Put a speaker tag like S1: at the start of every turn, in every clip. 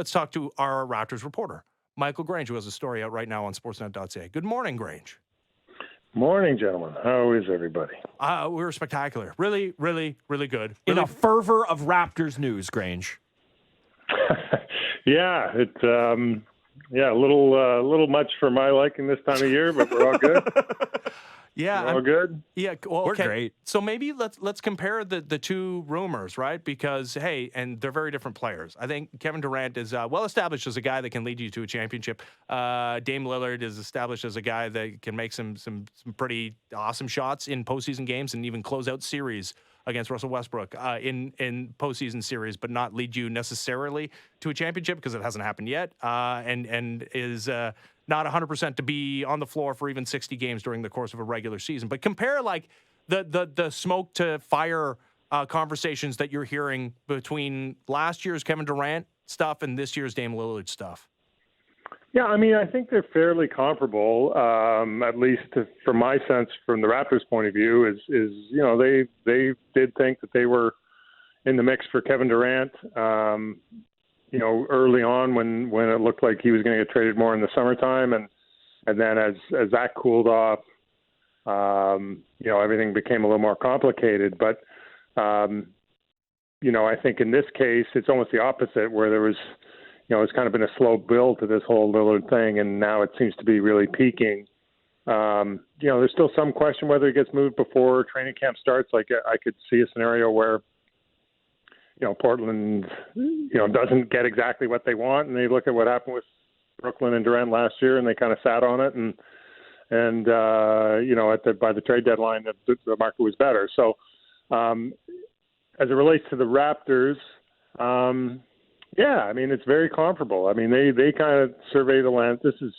S1: Let's talk to our Raptors reporter, Michael Grange, who has a story out right now on Sportsnet.ca. Good morning, Grange.
S2: Morning, gentlemen. How is everybody?
S1: We were spectacular. Really, really, really good.
S3: In
S1: Really
S3: a fervor of Raptors news, Grange.
S2: Yeah, it's a little much for my liking this time of year, but we're all good.
S1: Yeah,
S2: We're all good.
S1: Yeah, well,
S3: We're
S1: okay.
S3: great.
S1: So maybe let's compare the two Rumours, right? Because hey, and they're very different players. I think Kevin Durant is well established as a guy that can lead you to a championship. Dame Lillard is established as a guy that can make some pretty awesome shots in postseason games and even close out series against Russell Westbrook in postseason series, but not lead you necessarily to a championship because it hasn't happened yet, and is not 100% to be on the floor for even 60 games during the course of a regular season. But compare like the smoke to fire conversations that you're hearing between last year's Kevin Durant stuff and this year's Dame Lillard stuff.
S2: Yeah, I mean, I think they're fairly comparable, at least from my sense, from the Raptors' point of view, is they did think that they were in the mix for Kevin Durant, early on when it looked like he was going to get traded more in the summertime, and then as that cooled off, everything became a little more complicated. But I think in this case, it's almost the opposite, where there was. It's kind of been a slow build to this whole Lillard thing, and now it seems to be really peaking. There's still some question whether it gets moved before training camp starts. Like I could see a scenario where, Portland, doesn't get exactly what they want, and they look at what happened with Brooklyn and Durant last year, and they kind of sat on it, and by the trade deadline, the market was better. So, as it relates to the Raptors. Yeah, I mean, it's very comparable. I mean, they kind of survey the land. This is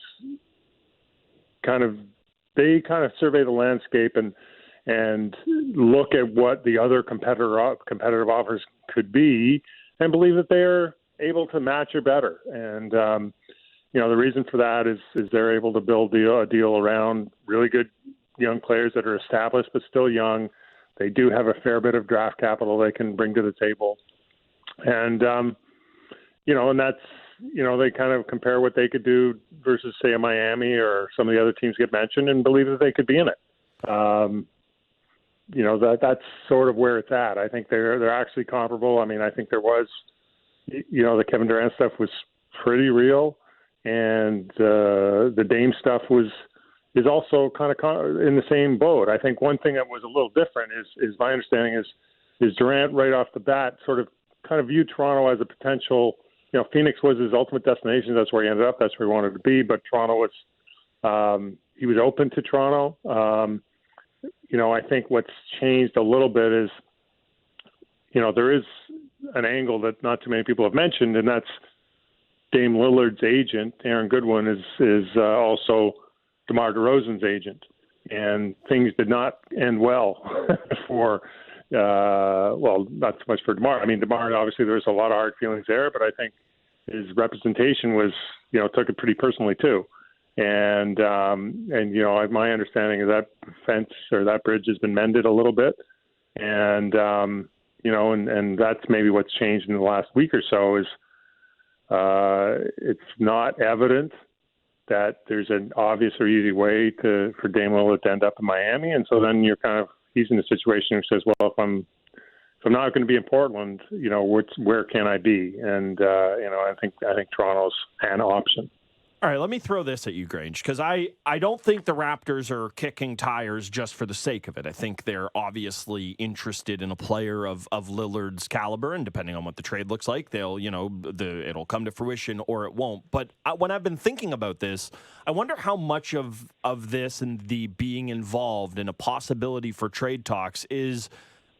S2: they kind of survey the landscape and look at what the other competitive offers could be, and believe that they're able to match or better. And the reason for that is they're able to build a deal around really good young players that are established but still young. They do have a fair bit of draft capital they can bring to the table, and and that's, they kind of compare what they could do versus, say, a Miami or some of the other teams get mentioned, and believe that they could be in it. That's sort of where it's at. I think they're actually comparable. I mean, I think there was, the Kevin Durant stuff was pretty real, and the Dame stuff is also kind of in the same boat. I think one thing that was a little different is my understanding is Durant right off the bat sort of kind of viewed Toronto as a potential. Phoenix was his ultimate destination. That's where he ended up. That's where he wanted to be. But Toronto was, he was open to Toronto. I think what's changed a little bit is, there is an angle that not too many people have mentioned, and that's Dame Lillard's agent, Aaron Goodwin, is also DeMar DeRozan's agent. And things did not end well for not so much for DeMar. I mean, DeMar, obviously there's a lot of hard feelings there, but I think his representation was, took it pretty personally too. And my understanding is that fence or that bridge has been mended a little bit. And, and that's maybe what's changed in the last week or so is it's not evident that there's an obvious or easy way for Dame Lillard to end up in Miami. And so then he's in a situation who says, well, if I'm not going to be in Portland, where can I be? And I think Toronto's an option.
S3: All right, let me throw this at you, Grange, because I don't think the Raptors are kicking tires just for the sake of it. I think they're obviously interested in a player of Lillard's caliber, and depending on what the trade looks like, it'll come to fruition or it won't. But when I've been thinking about this, I wonder how much of this and the being involved in a possibility for trade talks is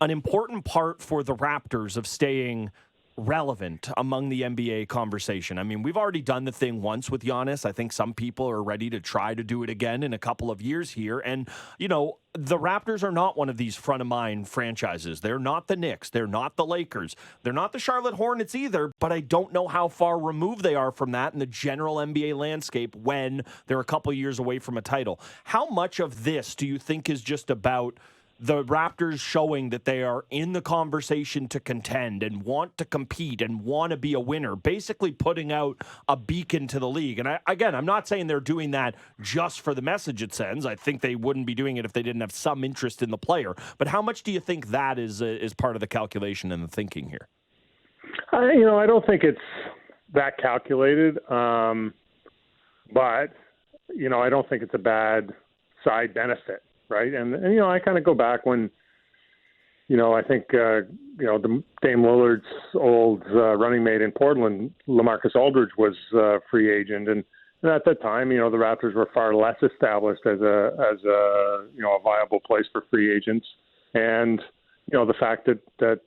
S3: an important part for the Raptors of staying relevant among the NBA conversation. I mean, we've already done the thing once with Giannis. I think some people are ready to try to do it again in a couple of years here. And, the Raptors are not one of these front-of-mind franchises. They're not the Knicks. They're not the Lakers. They're not the Charlotte Hornets either, but I don't know how far removed they are from that in the general NBA landscape when they're a couple years away from a title. How much of this do you think is just about the Raptors showing that they are in the conversation to contend and want to compete and want to be a winner, basically putting out a beacon to the league. And I'm not saying they're doing that just for the message it sends. I think they wouldn't be doing it if they didn't have some interest in the player. But how much do you think that is part of the calculation and the thinking here?
S2: I don't think it's that calculated. But, I don't think it's a bad side benefit. Right. And I kind of go back when, I think, the Dame Lillard's old running mate in Portland, LaMarcus Aldridge, was a free agent. And at that time, the Raptors were far less established as a viable place for free agents. And, the fact that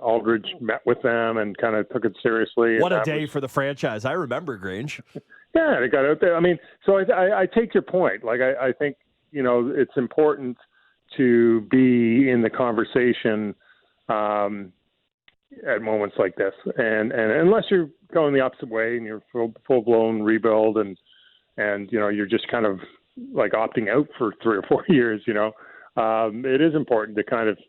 S2: Aldridge met with them and kind of took it seriously.
S3: What a day for the franchise. I remember, Grange.
S2: Yeah, they got out there. I mean, so I take your point. Like, I think, it's important to be in the conversation at moments like this. And unless you're going the opposite way and you're full-blown rebuild and you're just kind of like opting out for 3 or 4 years, it is important to kind of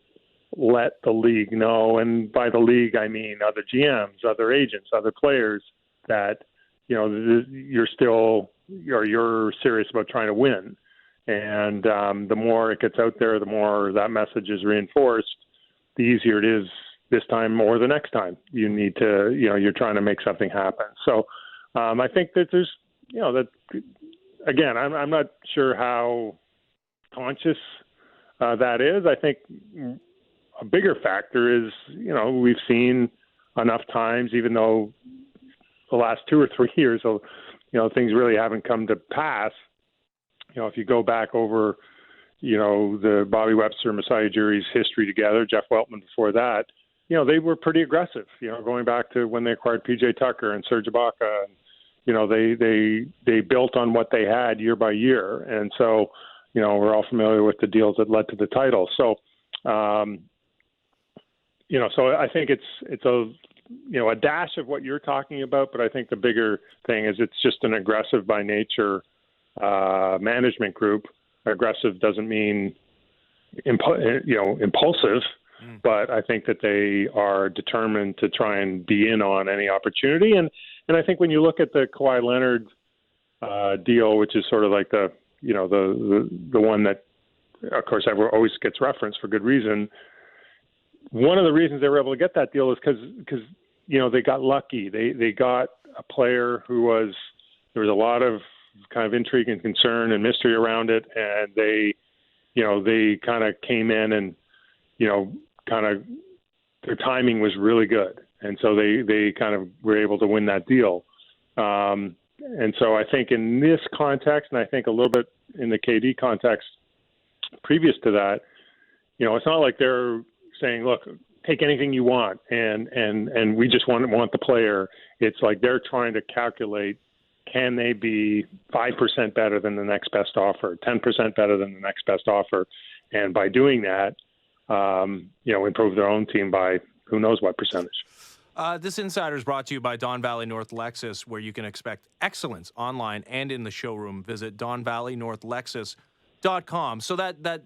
S2: let the league know. And by the league, I mean other GMs, other agents, other players that, you're serious about trying to win. And the more it gets out there, the more that message is reinforced, the easier it is this time or the next time you need to, you're trying to make something happen. So I think that there's, that again, I'm not sure how conscious that is. I think a bigger factor is, we've seen enough times, even though the last 2 or 3 years, things really haven't come to pass. If you go back over, the Bobby Webster, Masai Ujiri's history together, Jeff Weltman before that, they were pretty aggressive, going back to when they acquired PJ Tucker and Serge Ibaka. They built on what they had year by year. And so, we're all familiar with the deals that led to the title. So, so I think it's a dash of what you're talking about, but I think the bigger thing is it's just an aggressive by nature management group. Aggressive doesn't mean impulsive, but I think that they are determined to try and be in on any opportunity. And I think when you look at the Kawhi Leonard deal, which is sort of like the one that, of course, always gets referenced for good reason. One of the reasons they were able to get that deal is because they got lucky. They got a player there was a lot of kind of intrigue and concern and mystery around it, and they kind of came in and their timing was really good, and so they kind of were able to win that deal. And so I think in this context, and I think a little bit in the KD context previous to that, it's not like they're saying, look, take anything you want and we just want the player. It's like they're trying to calculate, can they be 5% better than the next best offer, 10% better than the next best offer? And by doing that, improve their own team by who knows what percentage.
S1: This Insider is brought to you by Don Valley North Lexus, where you can expect excellence online and in the showroom. Visit DonValleyNorthLexus.com. So that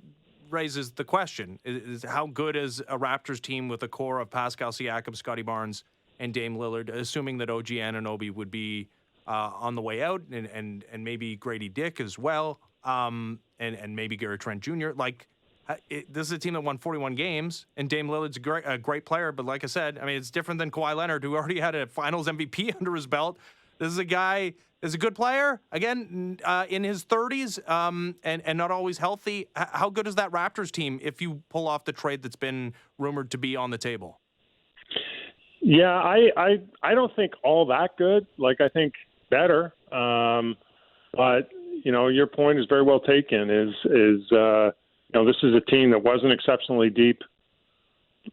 S1: raises the question, is how good is a Raptors team with a core of Pascal Siakam, Scotty Barnes, and Dame Lillard, assuming that OG Anunoby would be on the way out, and maybe Grady Dick as well, and maybe Gary Trent Jr. This is a team that won 41 games, and Dame Lillard's a great player, but like I said, I mean, it's different than Kawhi Leonard, who already had a Finals MVP under his belt. This is a guy is a good player, again, in his 30s, and not always healthy. How good is that Raptors team if you pull off the trade that's been rumored to be on the table?
S2: Yeah, I don't think all that good. I think better. But, your point is very well taken, this is a team that wasn't exceptionally deep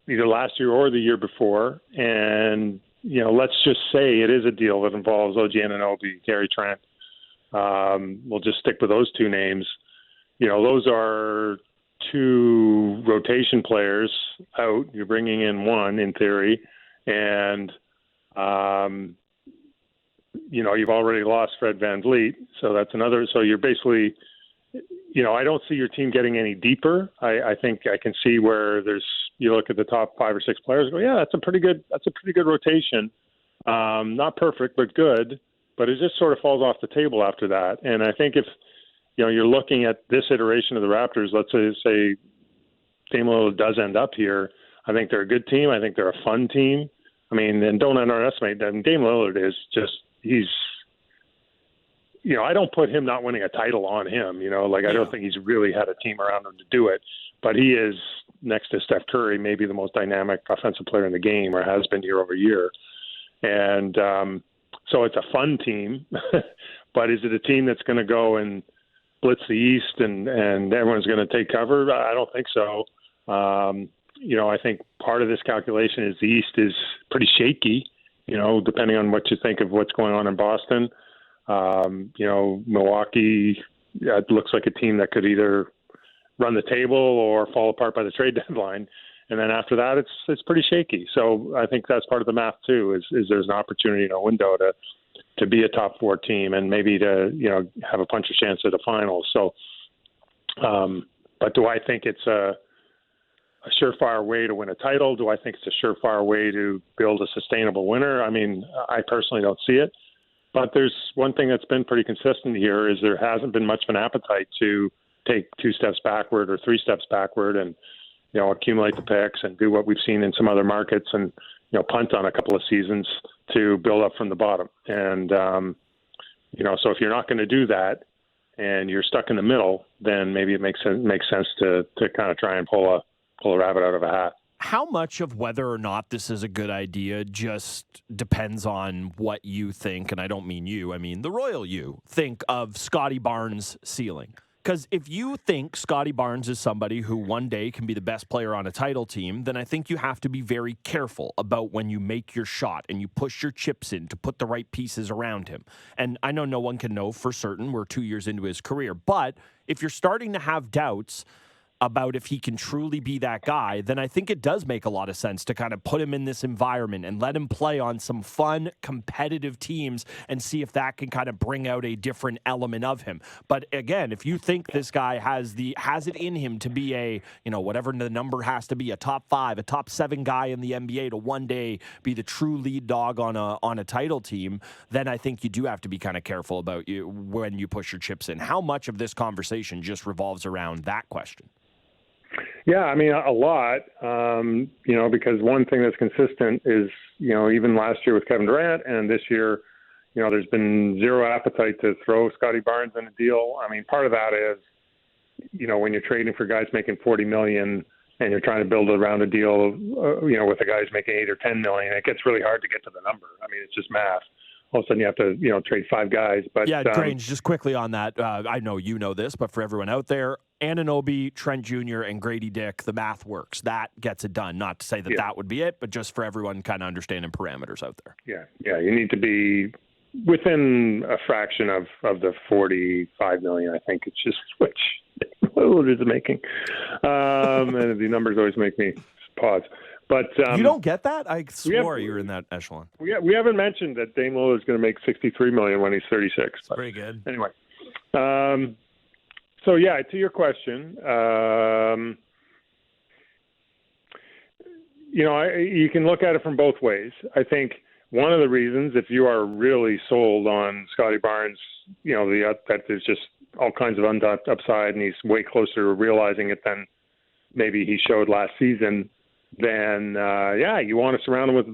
S2: either last year or the year before. And, let's just say it is a deal that involves OG Anunoby, Gary Trent. We'll just stick with those two names. Those are two rotation players out. You're bringing in one in theory. And, you've already lost Fred VanVleet. So that's another. So you're basically, I don't see your team getting any deeper. I think I can see where you look at the top 5 or 6 players, and go, yeah, that's a pretty good rotation. Not perfect, but good. But it just sort of falls off the table after that. And I think if you're looking at this iteration of the Raptors, let's say Damian Lillard does end up here, I think they're a good team. I think they're a fun team. I mean, and don't underestimate them. Damian Lillard is just I don't put him not winning a title on him. I don't think he's really had a team around him to do it. But he is, next to Steph Curry, maybe the most dynamic offensive player in the game, or has been year over year. And so it's a fun team. But is it a team that's going to go and blitz the East and everyone's going to take cover? I don't think so. I think part of this calculation is the East is pretty shaky, depending on what you think of what's going on in Boston. Milwaukee, it looks like a team that could either run the table or fall apart by the trade deadline. And then after that, it's pretty shaky. So I think that's part of the math too, is there's an opportunity in a window to be a top 4 team and maybe to, have a punch of chance at the finals. So, but do I think it's a surefire way to win a title? Do I think it's a surefire way to build a sustainable winner? I mean, I personally don't see it. But there's one thing that's been pretty consistent here is there hasn't been much of an appetite to take 2 steps backward or 3 steps backward and, accumulate the picks and do what we've seen in some other markets and, punt on a couple of seasons to build up from the bottom. And, so if you're not going to do that and you're stuck in the middle, then maybe it makes sense to kind of try and pull a rabbit out of a hat.
S3: How much of whether or not this is a good idea just depends on what you think, and I don't mean you, I mean the royal you, think of Scotty Barnes' ceiling? Because if you think Scotty Barnes is somebody who one day can be the best player on a title team, then I think you have to be very careful about when you make your shot and you push your chips in to put the right pieces around him. And I know no one can know for certain. We're 2 years into his career. But if you're starting to have doubts about if he can truly be that guy, then I think it does make a lot of sense to kind of put him in this environment and let him play on some fun, competitive teams and see if that can kind of bring out a different element of him. But again, if you think this guy has it in him to be a, whatever the number has to be, a top 5, a top 7 guy in the NBA to one day be the true lead dog on a title team, then I think you do have to be kind of careful about when you push your chips in. How much of this conversation just revolves around that question?
S2: Yeah, I mean, a lot, because one thing that's consistent is, even last year with Kevin Durant and this year, there's been zero appetite to throw Scotty Barnes in a deal. I mean, part of that is, when you're trading for guys making $40 million and you're trying to build around a deal, with the guys making $8 or $10 million, it gets really hard to get to the number. I mean, it's just math. All of a sudden you have to, trade 5 guys. But
S3: yeah, Grange, just quickly on that, I know you know this, but for everyone out there, Anunoby, Trent Jr., and Grady Dick, the math works. That gets it done. Not to say that that would be it, but just for everyone kind of understanding parameters out there.
S2: Yeah, you need to be within a fraction of the $45 million. I think it's just which Lillard is making, and the numbers always make me pause. But
S3: you don't get that? I swore you were in that echelon.
S2: We haven't mentioned that Dame Lillard is going to make $63 million when he's 36.
S3: That's pretty good.
S2: Anyway, so yeah, to your question, you can look at it from both ways. I think one of the reasons, if you are really sold on Scotty Barnes, that there's just all kinds of untapped upside, and he's way closer to realizing it than maybe he showed last season. Then you want to surround him with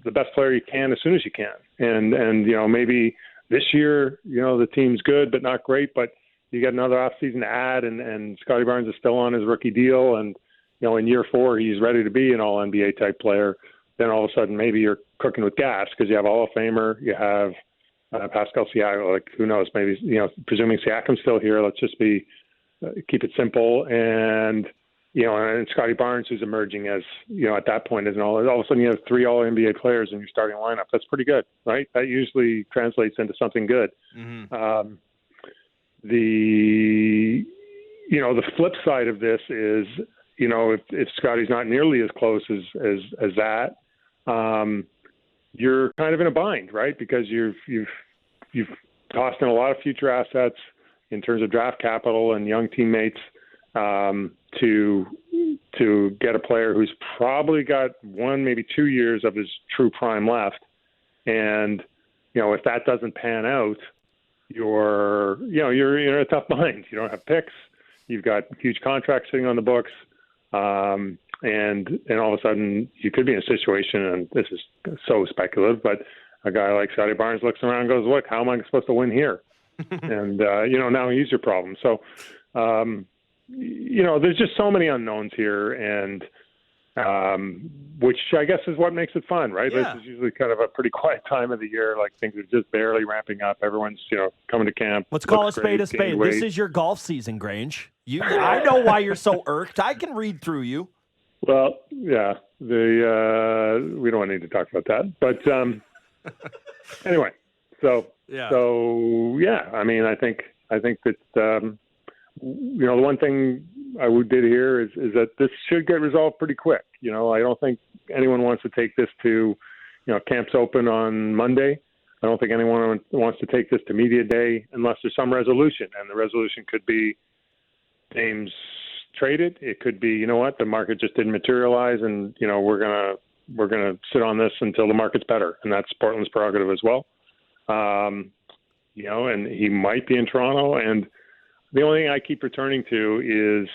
S2: the best player you can as soon as you can. And maybe this year, the team's good but not great, but you got another offseason to add, and Scotty Barnes is still on his rookie deal, and in year 4 he's ready to be an all-NBA type player. Then all of a sudden maybe you're cooking with gas because you have a Hall of Famer, you have Pascal Siakam, who knows, maybe, presuming Siakam's still here, let's just keep it simple. And and Scotty Barnes, who's emerging as, at that point, as all of a sudden you have 3 All-NBA players in your starting lineup. That's pretty good, right? That usually translates into something good. Mm-hmm. The flip side of this is, if Scotty's not nearly as close as that, you're kind of in a bind, right? Because you've tossed in a lot of future assets. in terms of draft capital and young teammates to get a player who's probably got 1, maybe 2 years of his true prime left. And, if that doesn't pan out, you're in a tough bind. You don't have picks. You've got huge contracts sitting on the books. And all of a sudden you could be in a situation, and this is so speculative, but a guy like Scotty Barnes looks around and goes, look, how am I supposed to win here? And, now he's your problem. So, there's just so many unknowns here, and which I guess is what makes it fun, right?
S1: Yeah.
S2: This is usually kind of a pretty quiet time of the year. Like, things are just barely ramping up. Everyone's, coming to camp.
S3: Let's call a
S2: Looks
S3: spade
S2: great,
S3: a spade.
S2: gained weight.
S3: This is your golf season, Grange. I know why you're so irked. I can read through you.
S2: Well, yeah, we don't need to talk about that, but anyway, so yeah, I mean, I think that the one thing I did here is that this should get resolved pretty quick. I don't think anyone wants to take this to, camps open on Monday. I don't think anyone wants to take this to media day unless there's some resolution, and the resolution could be Dame's traded. It could be, the market just didn't materialize, and we're gonna sit on this until the market's better, and that's Portland's prerogative as well. And he might be in Toronto, and the only thing I keep returning to is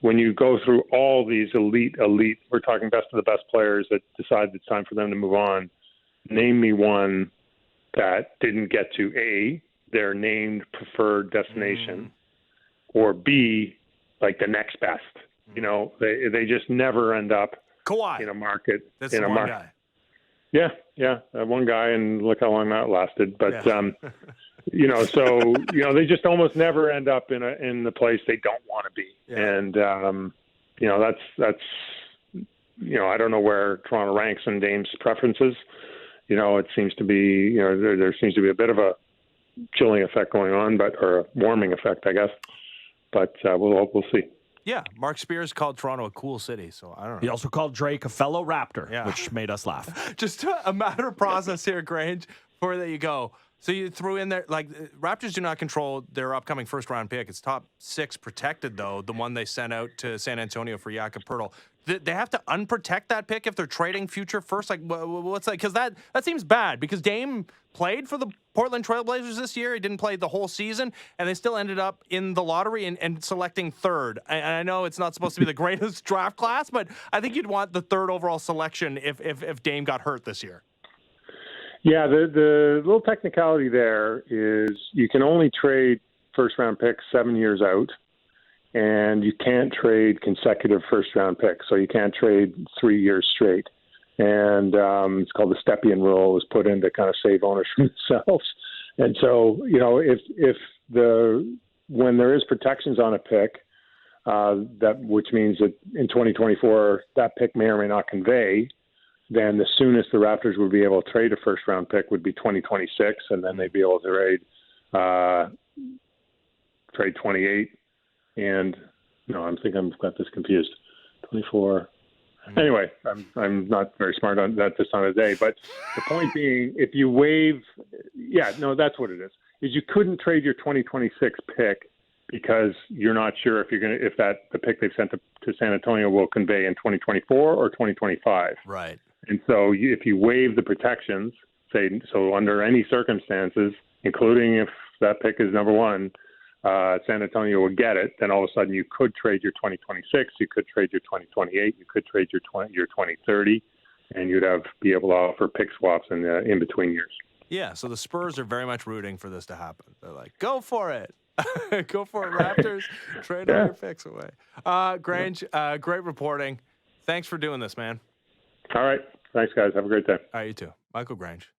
S2: when you go through all these elite, we're talking best of the best players that decide it's time for them to move on. Name me one that didn't get to A, their named preferred destination, or B, like the next best. They just never end up
S1: Kawhi
S2: in a market.
S1: That's
S2: in a
S1: one
S2: market.
S1: guy.
S2: Yeah, one guy, and look how long that lasted. But
S1: Yeah.
S2: they just almost never end up in the place they don't want to be.
S1: Yeah.
S2: And that's I don't know where Toronto ranks in Dame's preferences. It seems to be there seems to be a bit of a chilling effect going on, or a warming effect, I guess. But we'll see.
S1: Yeah, Mark Spears called Toronto a cool city, so I don't know.
S3: He also called Drake a fellow Raptor,
S1: Yeah.
S3: which made us laugh.
S1: Just a matter of process here, Grange, before that you go. So you threw in there, Raptors do not control their upcoming first-round pick. It's top 6 protected, though, the one they sent out to San Antonio for Jakob Poeltl. They have to unprotect that pick if they're trading future first? What's that? Because that seems bad, because Dame played for the Portland Trailblazers this year. He didn't play the whole season, and they still ended up in the lottery and selecting third. And I know it's not supposed to be the greatest draft class, but I think you'd want the third overall selection if Dame got hurt this year.
S2: Yeah, the little technicality there is you can only trade first-round picks 7 years out, and you can't trade consecutive first-round picks. So you can't trade 3 years straight. And it's called the Stepien rule. It was put in to kind of save owners from themselves. And so, when there is protections on a pick, which means that in 2024 that pick may or may not convey, then the soonest the Raptors would be able to trade a first-round pick would be 2026, and then they'd be able to trade 28. And I think I've got this confused. 24. Anyway, I'm not very smart on that this time of the day. But the point being, if you waive, that's what it is. Is you couldn't trade your 2026 pick because you're not sure if the pick they've sent to San Antonio will convey in 2024 or 2025.
S1: Right.
S2: And so if you waive the protections, so under any circumstances, including if that pick is number one, San Antonio will get it, then all of a sudden you could trade your 2026, you could trade your 2028, you could trade your 2030, and you'd be able to offer pick swaps in between years.
S1: Yeah, so the Spurs are very much rooting for this to happen. They're like, go for it. Go for it, Raptors. Trade all your picks away. Grange, great reporting. Thanks for doing this, man.
S2: All right. Thanks, guys. Have a great day.
S1: All right, you too. Michael Grange.